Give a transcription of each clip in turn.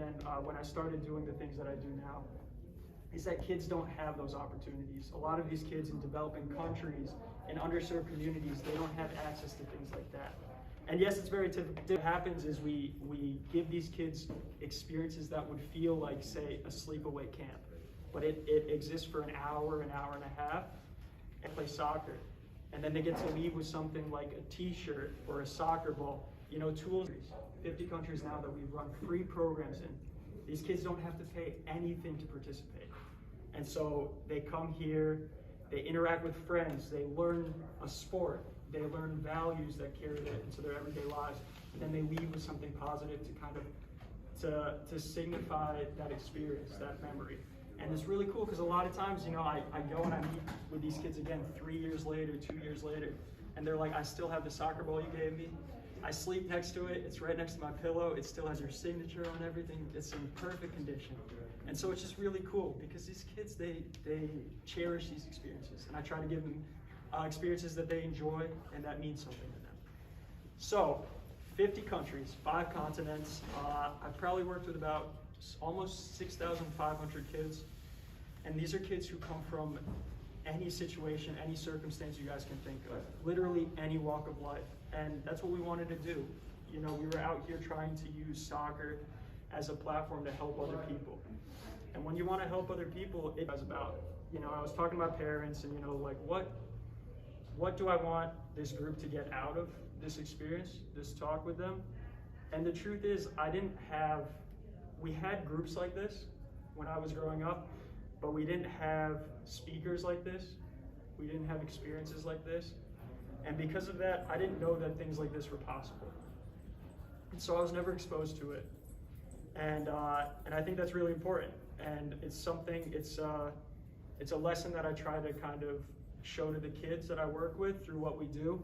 And when I started doing the things that I do now, is that kids don't have those opportunities. A lot of these kids in developing countries, in underserved communities, they don't have access to things like that. And yes, it's very typical. What happens is we give these kids experiences that would feel like, say, a sleepaway camp. But it exists for an hour and a half, and play soccer. And then they get to leave with something like a t-shirt or a soccer ball, you know, tools. 50 countries now that we've run free programs in. These kids don't have to pay anything to participate. And so they come here, they interact with friends, they learn a sport, they learn values that carry it into their everyday lives, and then they leave with something positive to kind of, to signify that experience, that memory. And it's really cool because a lot of times, you know, I go and I meet with these kids again 3 years later, 2 years later, and they're like, I still have the soccer ball you gave me. I sleep next to it, it's right next to my pillow, it still has your signature on everything, it's in perfect condition. And so it's just really cool because these kids, they cherish these experiences, and I try to give them experiences that they enjoy and that mean something to them. So, 50 countries, 5 continents, I've probably worked with about almost 6,500 kids, and these are kids who come from any situation, any circumstance you guys can think of, literally any walk of life. And that's what we wanted to do. You know, we were out here trying to use soccer as a platform to help other people. And when you want to help other people, it's about, you know, I was talking about parents and, you know, like what do I want this group to get out of this experience, this talk with them? And the truth is, we had groups like this when I was growing up, but we didn't have speakers like this. We didn't have experiences like this. And because of that, I didn't know that things like this were possible. And so I was never exposed to it. And I think that's really important. And it's something, it's a lesson that I try to kind of show to the kids that I work with through what we do,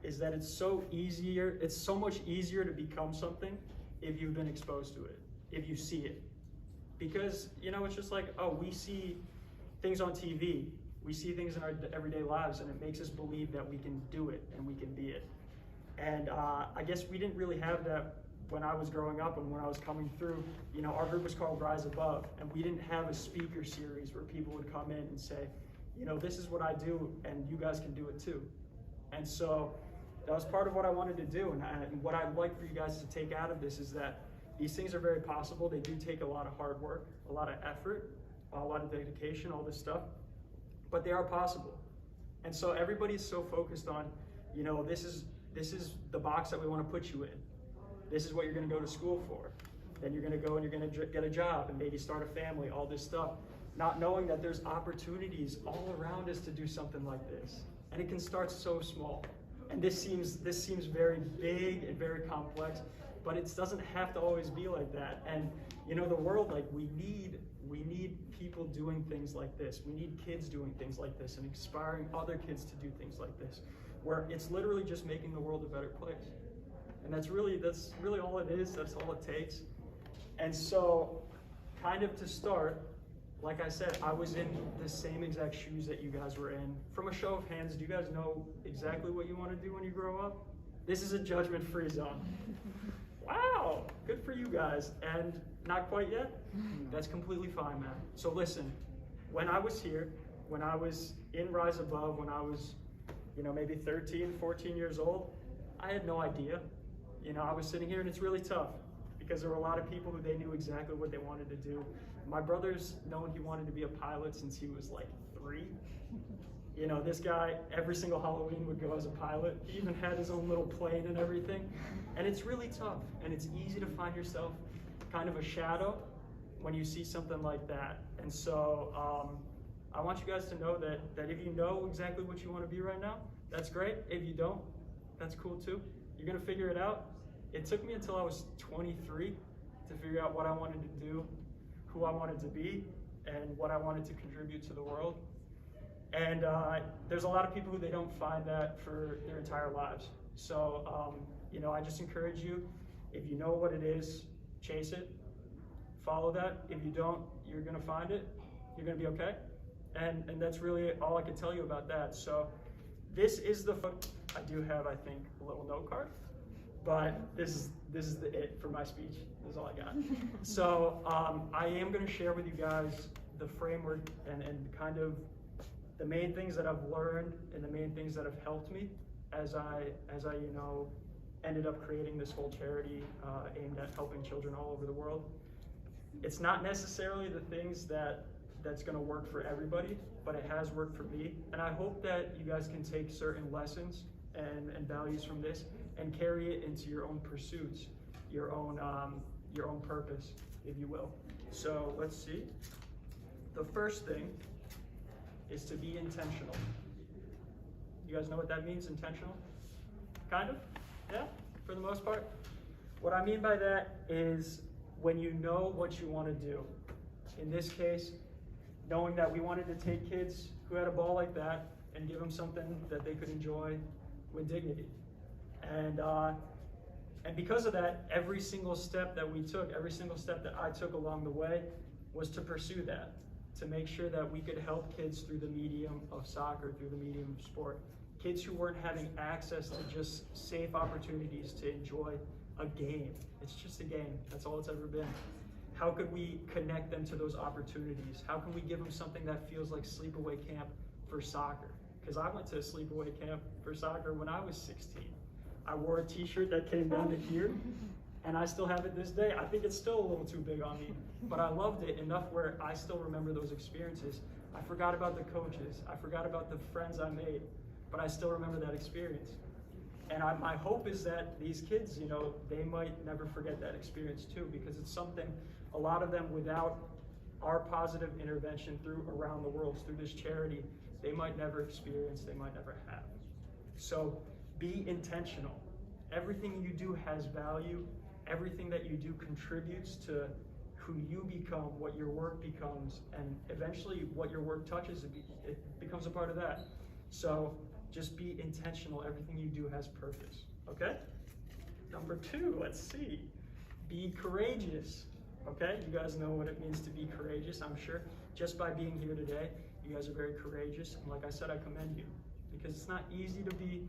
is that it's so much easier to become something if you've been exposed to it, if you see it. Because, you know, it's just like, oh, we see things on TV, we see things in our everyday lives, and it makes us believe that we can do it and we can be it. And I guess we didn't really have that when I was growing up and when I was coming through. You know, our group was called Rise Above, and we didn't have a speaker series where people would come in and say, you know, this is what I do and you guys can do it too. And so that was part of what I wanted to do. And what I'd like for you guys to take out of this is that these things are very possible. They do take a lot of hard work, a lot of effort, a lot of dedication, all this stuff, but they are possible. And so everybody's so focused on, you know, this is the box that we want to put you in. This is what you're going to go to school for. Then you're going to go and you're going to get a job and maybe start a family, all this stuff, not knowing that there's opportunities all around us to do something like this. And it can start so small. And this seems very big and very complex, but it doesn't have to always be like that. And you know, the world, like, we need people doing things like this. We need kids doing things like this and inspiring other kids to do things like this, where it's literally just making the world a better place. And that's really all it is. That's all it takes. And so, kind of to start, like I said, I was in the same exact shoes that you guys were in. From a show of hands, do you guys know exactly what you want to do when you grow up? This is a judgment-free zone. Wow, good for you guys. And not quite yet? That's completely fine, man. So listen, when I was here, when I was in Rise Above, when I was, you know, maybe 13, 14 years old, I had no idea. You know, I was sitting here and it's really tough because there were a lot of people who they knew exactly what they wanted to do. My brother's known he wanted to be a pilot since he was like 3. You know, this guy, every single Halloween would go as a pilot. He even had his own little plane and everything. And it's really tough. And it's easy to find yourself kind of a shadow when you see something like that. And so I want you guys to know that if you know exactly what you want to be right now, that's great. If you don't, that's cool too. You're going to figure it out. It took me until I was 23 to figure out what I wanted to do, who I wanted to be, and what I wanted to contribute to the world. And there's a lot of people who they don't find that for their entire lives. So, you know, I just encourage you, if you know what it is, chase it, follow that. If you don't, you're gonna find it, you're gonna be okay. And that's really all I can tell you about that. So this is the, I do have, I think, a little note card, but this is it for my speech. This is all I got. So I am going to share with you guys the framework and kind of the main things that I've learned and the main things that have helped me as I ended up creating this whole charity aimed at helping children all over the world. It's not necessarily the things that's going to work for everybody, but it has worked for me. And I hope that you guys can take certain lessons and values from this and carry it into your own pursuits, your own purpose, if you will. So let's see. The first thing is to be intentional. You guys know what that means, intentional? Kind of? Yeah, for the most part. What I mean by that is when you know what you want to do. In this case, knowing that we wanted to take kids who had a ball like that and give them something that they could enjoy with dignity. And because of that, every single step that we took, every single step that I took along the way was to pursue that, to make sure that we could help kids through the medium of soccer, through the medium of sport. Kids who weren't having access to just safe opportunities to enjoy a game. It's just a game. That's all it's ever been. How could we connect them to those opportunities? How can we give them something that feels like sleepaway camp for soccer? Because I went to a sleepaway camp for soccer when I was 16. I wore a t-shirt that came down to here, and I still have it this day. I think it's still a little too big on me, but I loved it enough where I still remember those experiences. I forgot about the coaches. I forgot about the friends I made, but I still remember that experience. And my hope is that these kids, they might never forget that experience too, because it's something, a lot of them without our positive intervention through around the world, through this charity, they might never experience, they might never have. So be intentional. Everything you do has value. Everything that you do contributes to who you become, what your work becomes, and eventually what your work touches, it becomes a part of that. So just be intentional. Everything you do has purpose, okay? Number 2, let's see. Be courageous, okay? You guys know what it means to be courageous, I'm sure. Just by being here today, you guys are very courageous. And like I said, I commend you, because it's not easy to be,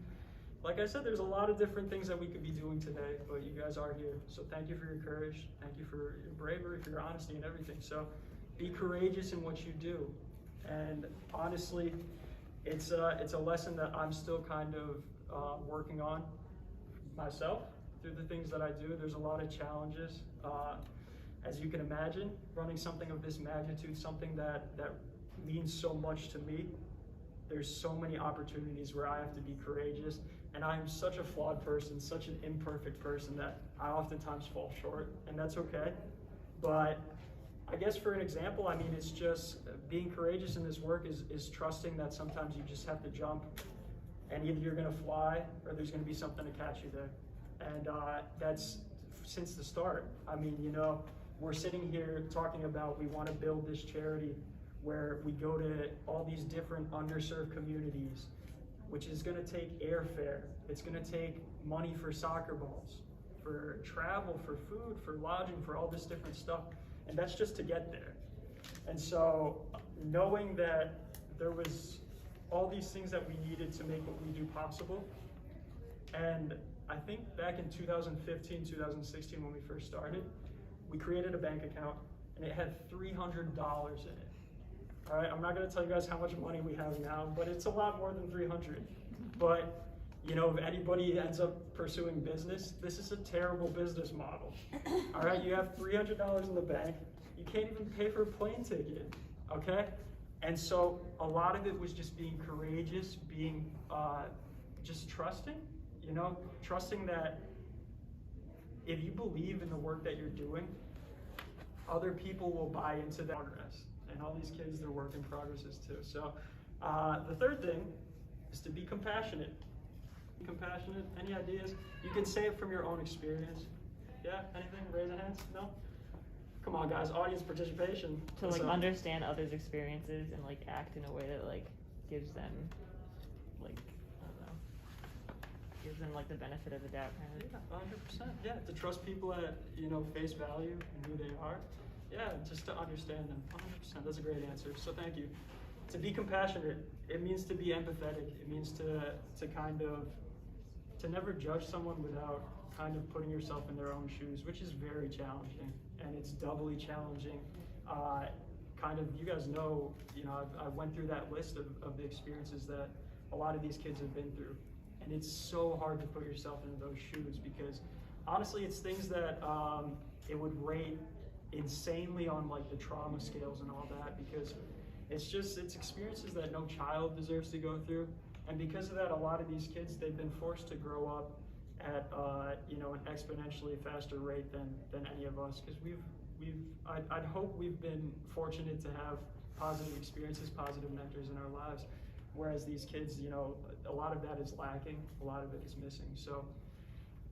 like I said, there's a lot of different things that we could be doing today, but you guys are here. So thank you for your courage. Thank you for your bravery, for your honesty and everything. So be courageous in what you do. And honestly, it's a lesson that I'm still kind of working on myself through the things that I do. There's a lot of challenges. As you can imagine, running something of this magnitude, something that means so much to me, there's so many opportunities where I have to be courageous. And I'm such a flawed person, such an imperfect person, that I oftentimes fall short, and that's okay. But I guess for an example, I mean, it's just being courageous in this work is trusting that sometimes you just have to jump, and either you're gonna fly or there's gonna be something to catch you there. And that's since the start. I mean, we're sitting here talking about we wanna build this charity where we go to all these different underserved communities, which is gonna take airfare. It's gonna take money for soccer balls, for travel, for food, for lodging, for all this different stuff. And that's just to get there. And so knowing that there was all these things that we needed to make what we do possible. And I think back in 2015, 2016, when we first started, we created a bank account and it had $300 in it. All right, I'm not gonna tell you guys how much money we have now, but it's a lot more than 300. But if anybody ends up pursuing business, this is a terrible business model. All right, you have $300 in the bank, you can't even pay for a plane ticket, okay? And so a lot of it was just being courageous, being just trusting, trusting that if you believe in the work that you're doing, other people will buy into that progress. And all these kids, they're work in progresses too. So the third thing is to be compassionate. Be compassionate. Any ideas? You can say it from your own experience. Yeah, anything? Raise a hand? No? Come on, guys, audience participation. To understand others' experiences and act in a way that gives them gives them the benefit of the doubt kind of. Yeah, 100%. Yeah, to trust people at face value and who they are. Yeah, just to understand them. 100%. That's a great answer. So thank you. To be compassionate, it means to be empathetic. It means to never judge someone without kind of putting yourself in their own shoes, which is very challenging, and it's doubly challenging. Kind of, you guys know, I went through that list of the experiences that a lot of these kids have been through, and it's so hard to put yourself into those shoes because honestly, it's things that it would rate insanely on like the trauma scales and all that, because it's experiences that no child deserves to go through. And because of that, a lot of these kids, they've been forced to grow up at an exponentially faster rate than any of us, because I'd hope we've been fortunate to have positive experiences, positive mentors in our lives, whereas these kids, a lot of that is lacking, a lot of it is missing. So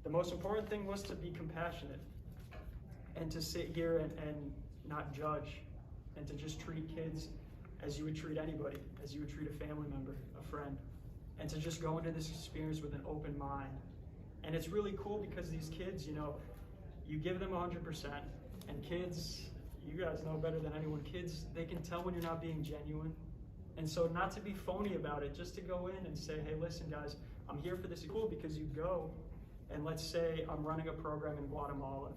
the most important thing was to be compassionate and to sit here and not judge, and to just treat kids as you would treat anybody, as you would treat a family member, a friend, and to just go into this experience with an open mind. And it's really cool because these kids, you give them 100%, and kids, you guys know better than anyone, kids, they can tell when you're not being genuine. And so not to be phony about it, just to go in and say, hey, listen guys, I'm here for this. It's cool because you go, and let's say I'm running a program in Guatemala,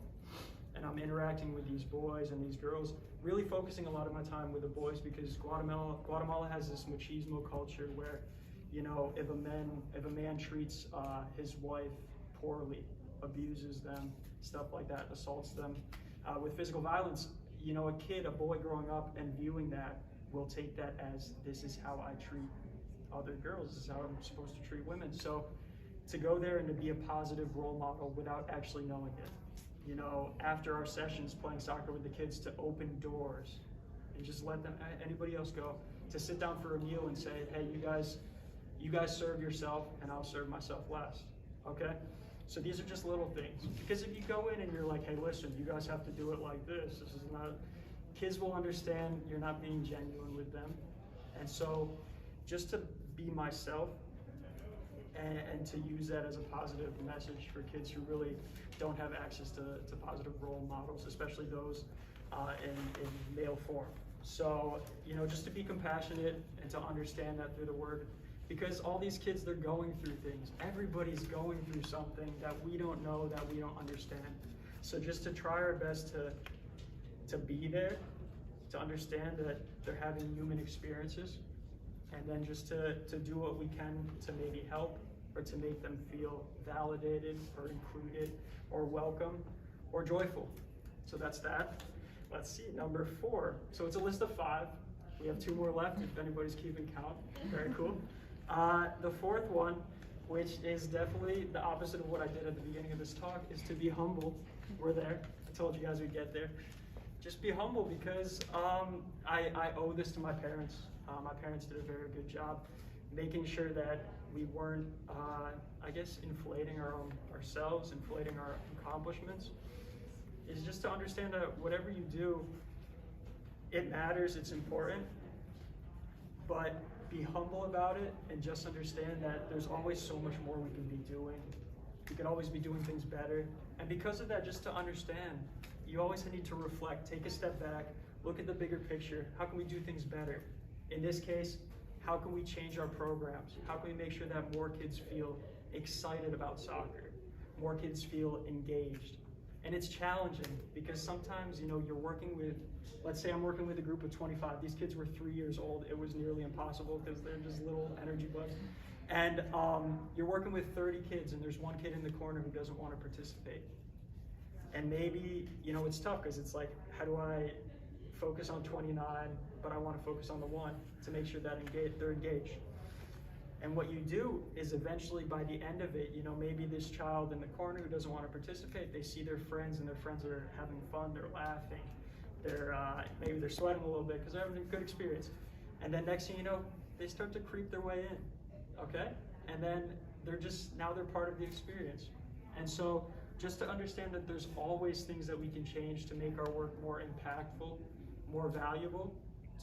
and I'm interacting with these boys and these girls, really focusing a lot of my time with the boys, because Guatemala has this machismo culture where, if a man treats his wife poorly, abuses them, stuff like that, assaults them with physical violence, a boy growing up and viewing that will take that as, this is how I treat other girls, this is how I'm supposed to treat women. So to go there and to be a positive role model without actually knowing it. After our sessions playing soccer with the kids, to open doors and just let them, anybody else go, to sit down for a meal and say, hey, you guys serve yourself and I'll serve myself last, okay? So these are just little things. Because if you go in and you're like, hey, listen, you guys have to do it like this is not, kids will understand you're not being genuine with them. And so just to be myself and to use that as a positive message for kids who really don't have access to positive role models, especially those in male form. So, just to be compassionate and to understand that through the word, because all these kids, they're going through things. Everybody's going through something that we don't know, that we don't understand. So just to try our best to be there, to understand that they're having human experiences, and then just to do what we can to maybe help, or to make them feel validated or included or welcome or joyful. So that's that. Let's see, number 4. So it's a list of 5. We have 2 more left if anybody's keeping count. Very cool. The 4th one, which is definitely the opposite of what I did at the beginning of this talk, is to be humble. We're there. I told you guys we'd get there. Just be humble, because I owe this to my parents. My parents did a very good job making sure that we weren't, inflating ourselves, inflating our accomplishments. Is just to understand that whatever you do, it matters, it's important, but be humble about it, and just understand that there's always so much more we can be doing. We could always be doing things better. And because of that, just to understand, you always need to reflect, take a step back, look at the bigger picture. How can we do things better? In this case, how can we change our programs? How can we make sure that more kids feel excited about soccer? More kids feel engaged. And it's challenging, because sometimes, you're working with, let's say I'm working with a group of 25. These kids were 3 years old. It was nearly impossible because they're just little energy bugs. And you're working with 30 kids, and there's one kid in the corner who doesn't want to participate. And maybe, it's tough, because it's like, how do I focus on 29, but I want to focus on the 1 to make sure that they're engaged. And what you do is eventually, by the end of it, maybe this child in the corner who doesn't want to participate, they see their friends, and their friends are having fun, they're laughing, maybe they're sweating a little bit because they're having a good experience. And then next thing you know, they start to creep their way in, okay? And then now they're part of the experience. And so just to understand that there's always things that we can change to make our work more impactful, more valuable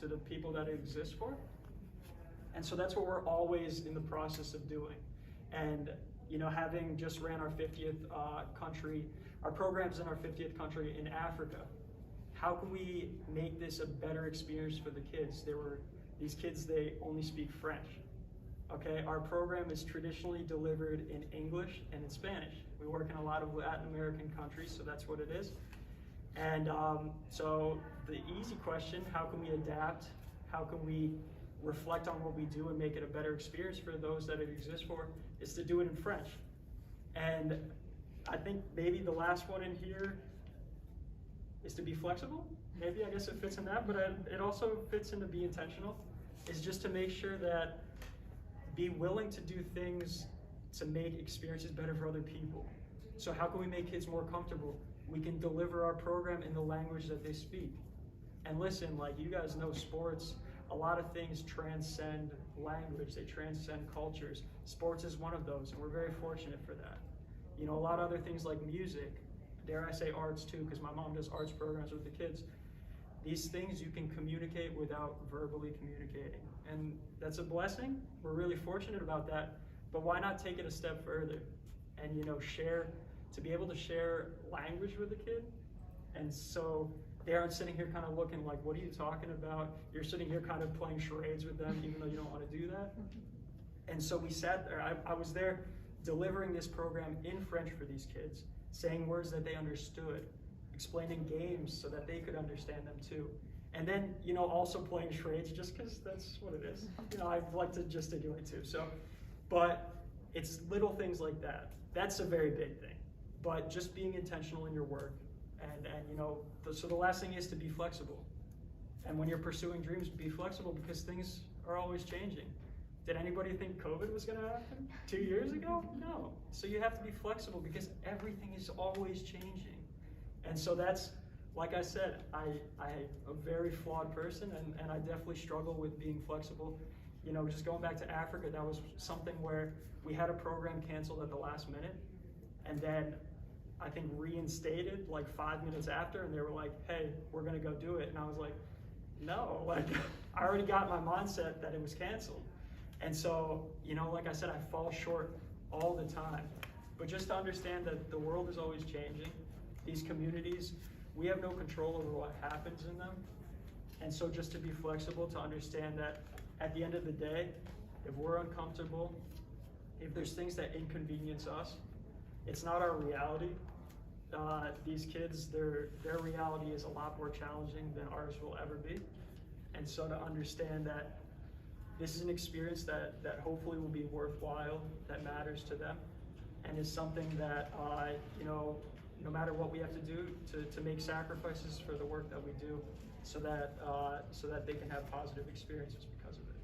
to the people that it exists for. And so that's what we're always in the process of doing. And having just ran our 50th country, our programs in our 50th country in Africa, how can we make this a better experience for the kids? These kids, they only speak French. Okay, our program is traditionally delivered in English and in Spanish. We work in a lot of Latin American countries, so that's what it is. And so the easy question, how can we adapt? How can we reflect on what we do and make it a better experience for those that it exists for, is to do it in French. And I think maybe the last one in here is to be flexible. Maybe, I guess it fits in that, but it also fits into be intentional. Is just to make sure that be willing to do things to make experiences better for other people. So how can we make kids more comfortable? We can deliver our program in the language that they speak. And listen, like you guys know, sports, a lot of things transcend language, they transcend cultures. Sports is one of those, and we're very fortunate for that. You know, a lot of other things like music, dare I say arts too, because my mom does arts programs with the kids. These things you can communicate without verbally communicating. And that's a blessing. We're really fortunate about that. But why not take it a step further and, you know, to be able to share language with a kid? And so they aren't sitting here kind of looking like, what are you talking about? You're sitting here kind of playing charades with them, even though you don't want to do that. And so we sat there, I was there delivering this program in French for these kids, saying words that they understood, explaining games so that they could understand them too. And then, you know, also playing charades just because that's what it is. You know, I like to gesticulate too. So, but it's little things like that. That's a very big thing. But just being intentional in your work. And you know, so the last thing is to be flexible. And when you're pursuing dreams, be flexible because things are always changing. Did anybody think COVID was going to happen 2 years ago? No. So you have to be flexible because everything is always changing. And so that's, like I said, I'm a very flawed person, and I definitely struggle with being flexible. You know, just going back to Africa, that was something where we had a program canceled at the last minute, and then I think reinstated like 5 minutes after, and they were like, hey, we're gonna go do it. And I was like, no, like I already got my mindset that it was canceled. And so, you know, like I said, I fall short all the time. But just to understand that the world is always changing. These communities, we have no control over what happens in them. And so just to be flexible, to understand that at the end of the day, if we're uncomfortable, if there's things that inconvenience us, it's not our reality. These kids, their reality is a lot more challenging than ours will ever be. And so to understand that this is an experience that hopefully will be worthwhile, that matters to them, and is something that, you know, no matter what we have to do, to make sacrifices for the work that we do, so that they can have positive experiences because of it.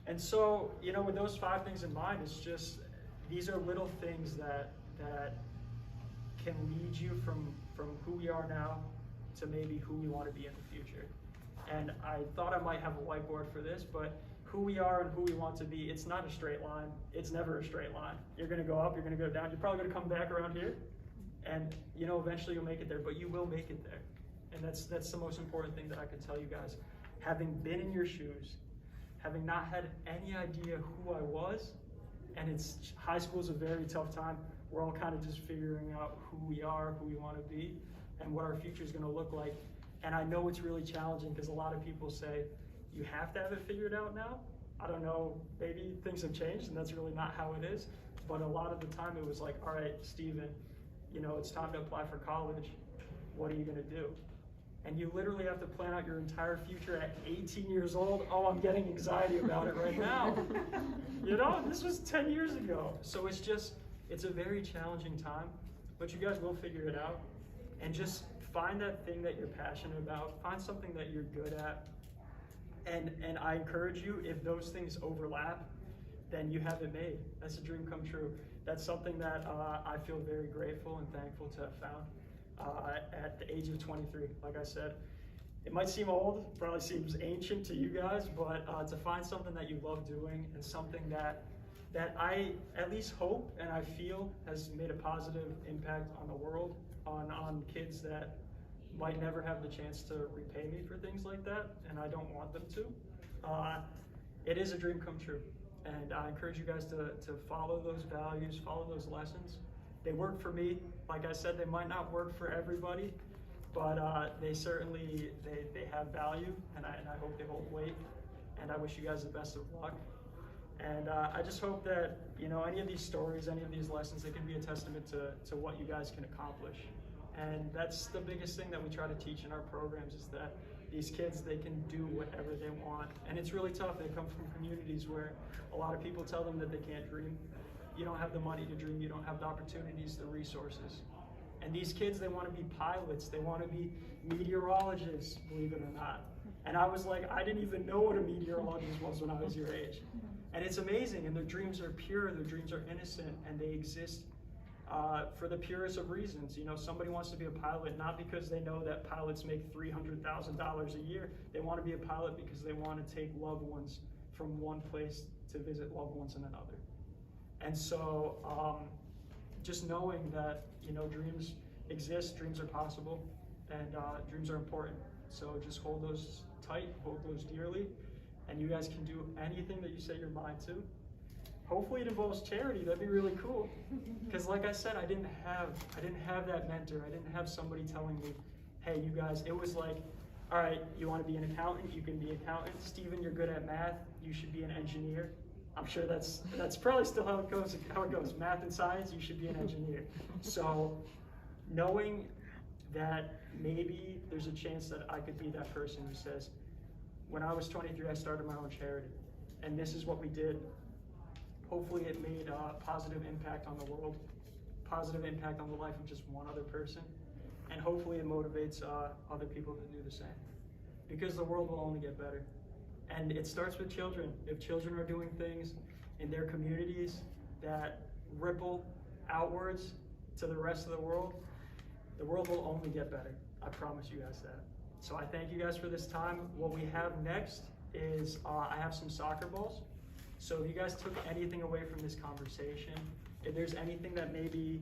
And so, you know, with those 5 things in mind, it's just, these are little things that can lead you from who we are now to maybe who we want to be in the future. And I thought I might have a whiteboard for this, but who we are and who we want to be, it's not a straight line. It's never a straight line. You're going to go up, you're going to go down, you're probably going to come back around here, and you know, eventually you'll make it there, but you will make it there. And that's the most important thing that I can tell you guys. Having been in your shoes, having not had any idea who I was, and high school is a very tough time. We're all kind of just figuring out who we are, who we want to be, and what our future is going to look like. And I know it's really challenging because a lot of people say, you have to have it figured out now. I don't know, maybe things have changed and that's really not how it is. But a lot of the time it was like, all right, Steven, you know, it's time to apply for college. What are you going to do? And you literally have to plan out your entire future at 18 years old. Oh, I'm getting anxiety about it right now. You know, this was 10 years ago. So it's a very challenging time, but you guys will figure it out. And just find that thing that you're passionate about. Find something that you're good at. And I encourage you, if those things overlap, then you have it made. That's a dream come true. That's something that I feel very grateful and thankful to have found at the age of 23. Like I said, it might seem old, probably seems ancient to you guys, but to find something that you love doing and something that I at least hope and I feel has made a positive impact on the world, on kids that might never have the chance to repay me for things like that, and I don't want them to. It is a dream come true, and I encourage you guys to follow those values, follow those lessons. They work for me. Like I said, they might not work for everybody, but they certainly they have value, and I hope they hold weight. And I wish you guys the best of luck. And I just hope that, any of these stories, any of these lessons, they can be a testament to what you guys can accomplish. And that's the biggest thing that we try to teach in our programs, is that these kids, they can do whatever they want. And it's really tough. They come from communities where a lot of people tell them that they can't dream. You don't have the money to dream. You don't have the opportunities, the resources. And these kids, they want to be pilots. They want to be meteorologists, believe it or not. And I was like, I didn't even know what a meteorologist was when I was your age. And it's amazing, and their dreams are pure, their dreams are innocent, and they exist for the purest of reasons. Somebody wants to be a pilot not because they know that pilots make $300,000 a year. They want to be a pilot because they want to take loved ones from one place to visit loved ones in another. And so just knowing that, dreams exist, dreams are possible, and dreams are important. So just hold those tight, hold those dearly, and you guys can do anything that you set your mind to. Hopefully it involves charity. That'd be really cool. Because like I said, I didn't have that mentor. I didn't have somebody telling me, hey, you guys, it was like, all right, you want to be an accountant? You can be an accountant. Steven, you're good at math. You should be an engineer. I'm sure that's probably still how it goes. Math and science, you should be an engineer. So knowing that maybe there's a chance that I could be that person who says, when I was 23, I started my own charity, and this is what we did. Hopefully it made a positive impact on the world, positive impact on the life of just one other person, and hopefully it motivates other people to do the same. Because the world will only get better. And it starts with children. If children are doing things in their communities that ripple outwards to the rest of the world will only get better. I promise you guys that. So I thank you guys for this time. What we have next is I have some soccer balls. So if you guys took anything away from this conversation, if there's anything that maybe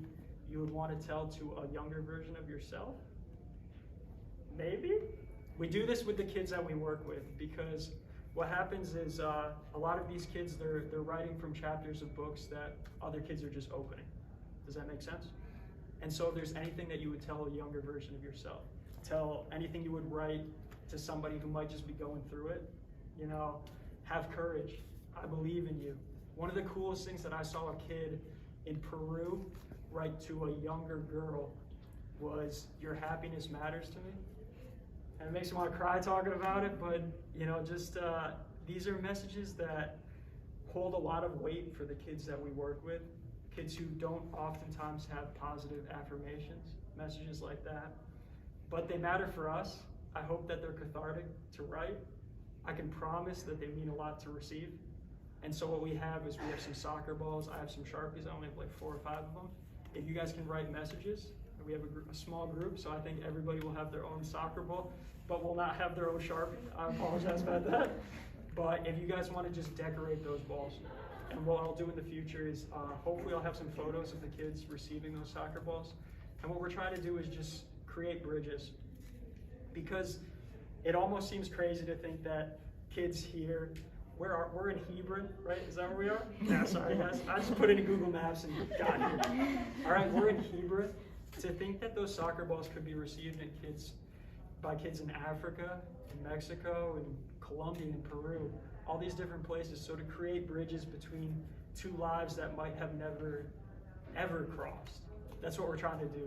you would want to tell to a younger version of yourself, maybe? We do this with the kids that we work with, because what happens is a lot of these kids, they're writing from chapters of books that other kids are just opening. Does that make sense? And so if there's anything that you would tell a younger version of yourself, tell anything you would write to somebody who might just be going through it, have courage. I believe in you. One of the coolest things that I saw a kid in Peru write to a younger girl was, your happiness matters to me. And it makes me want to cry talking about it, but these are messages that hold a lot of weight for the kids that we work with, kids who don't oftentimes have positive affirmations, messages like that. But they matter for us. I hope that they're cathartic to write. I can promise that they mean a lot to receive. And so what we have is we have some soccer balls. I have some Sharpies. I only have like 4 or 5 of them. If you guys can write messages, we have a small group, so I think everybody will have their own soccer ball, but will not have their own Sharpie. I apologize about that. But if you guys want to just decorate those balls, and what I'll do in the future is hopefully I'll have some photos of the kids receiving those soccer balls. And what we're trying to do is just create bridges, because it almost seems crazy to think that kids here, we're in Hebron, right? Is that where we are? Yeah, sorry guys. I just put it in Google Maps and got here. All right, we're in Hebron. To think that those soccer balls could be received by kids in Africa, in Mexico, in Colombia, in Peru, all these different places. So to create bridges between 2 lives that might have never, ever crossed. That's what we're trying to do.